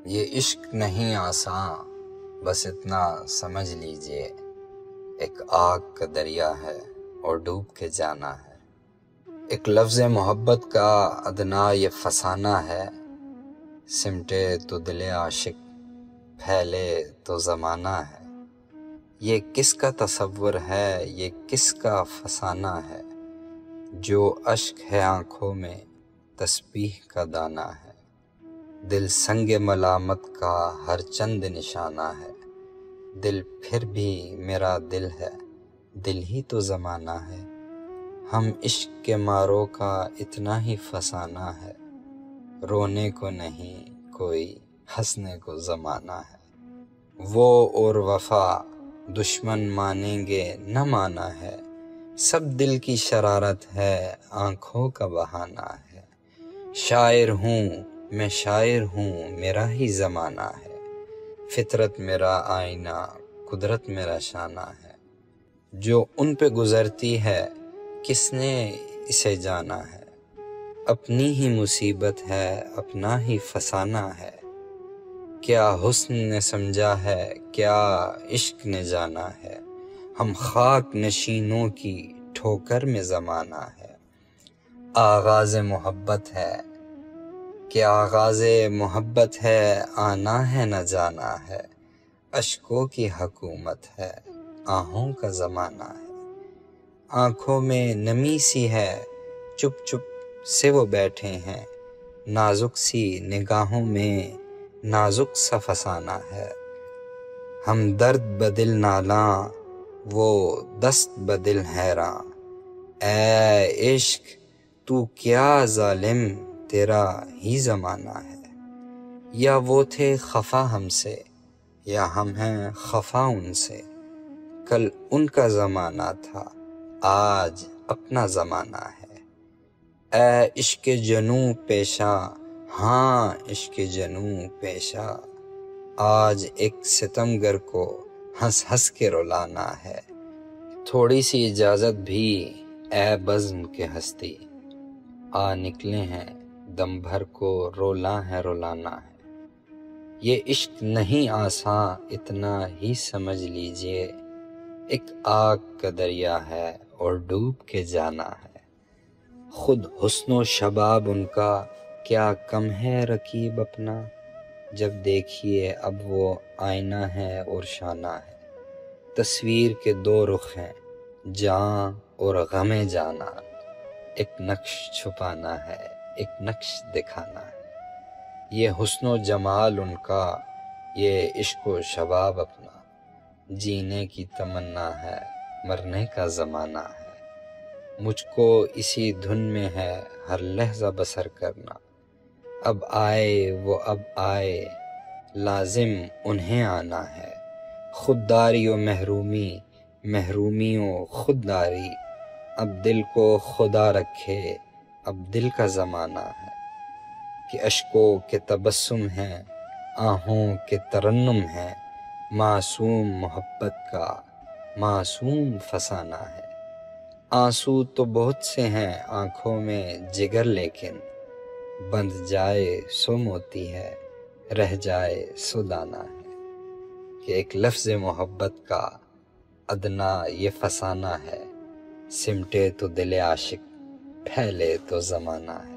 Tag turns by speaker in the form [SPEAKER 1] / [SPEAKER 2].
[SPEAKER 1] یہ عشق نہیں آساں، بس اتنا سمجھ لیجئے، ایک آگ کا دریا ہے اور ڈوب کے جانا ہے۔ ایک لفظ محبت کا ادنا یہ فسانہ ہے، سمٹے تو دل عاشق، پھیلے تو زمانہ ہے۔ یہ کس کا تصور ہے، یہ کس کا فسانہ ہے، جو اشک ہے آنکھوں میں تسبیح کا دانہ ہے۔ دل سنگ ملامت کا ہر چند نشانہ ہے، دل پھر بھی میرا دل ہے، دل ہی تو زمانہ ہے۔ ہم عشق کے ماروں کا اتنا ہی فسانہ ہے، رونے کو نہیں کوئی ہنسنے کو زمانہ ہے۔ وہ اور وفا دشمن مانیں گے نہ مانا ہے، سب دل کی شرارت ہے، آنکھوں کا بہانہ ہے۔ شاعر ہوں میں شاعر ہوں، میرا ہی زمانہ ہے، فطرت میرا آئینہ، قدرت میرا شانہ ہے۔ جو ان پہ گزرتی ہے کس نے اسے جانا ہے، اپنی ہی مصیبت ہے، اپنا ہی فسانہ ہے۔ کیا حسن نے سمجھا ہے، کیا عشق نے جانا ہے، ہم خاک نشینوں کی ٹھوکر میں زمانہ ہے۔ آغاز محبت ہے کہ آغاز محبت ہے، آنا ہے نہ جانا ہے، اشکوں کی حکومت ہے، آہوں کا زمانہ ہے۔ آنکھوں میں نمی سی ہے، چپ چپ سے وہ بیٹھے ہیں، نازک سی نگاہوں میں نازک سا فسانہ ہے۔ ہم درد بدل نالاں، وہ دست بدل حیراں، اے عشق تو کیا ظالم، تیرا ہی زمانہ ہے۔ یا وہ تھے خفا ہم سے، یا ہم ہیں خفا ان سے، کل ان کا زمانہ تھا، آج اپنا زمانہ ہے۔ اے عشق جنوں پیشاں، ہاں عشق جنوں پیشاں، آج ایک ستمگر کو ہنس ہنس کے رلانا ہے۔ تھوڑی سی اجازت بھی اے بزم کے ہستی، آ نکلے ہیں دم بھر کو رولاں ہے رلانا ہے۔ یہ عشق نہیں آساں، اتنا ہی سمجھ لیجئے، ایک آگ کا دریا ہے اور ڈوب کے جانا ہے۔ خود حسن و شباب ان کا کیا کم ہے رقیب اپنا، جب دیکھیے اب وہ آئینہ ہے اور شانہ ہے۔ تصویر کے دو رخ ہیں، جاں اور غم جانا، ایک نقش چھپانا ہے، ایک نقش دکھانا ہے۔ یہ حسن و جمال ان کا، یہ عشق و شباب اپنا، جینے کی تمنا ہے، مرنے کا زمانہ ہے۔ مجھ کو اسی دھن میں ہے ہر لحظہ بسر کرنا، اب آئے وہ اب آئے، لازم انہیں آنا ہے۔ خودداری و محرومی، محرومی و خودداری، اب دل کو خدا رکھے، اب دل کا زمانہ ہے۔ کہ اشکوں کے تبسم ہیں، آہوں کے ترنم ہیں، معصوم محبت کا معصوم فسانہ ہے۔ آنسو تو بہت سے ہیں آنکھوں میں جگر، لیکن بندھ جائے سو موتی ہے، رہ جائے سو دانہ ہے۔ کہ ایک لفظ محبت کا ادنا یہ فسانہ ہے، سمٹے تو دل عاشق، پھیلے تو زمانہ ہے۔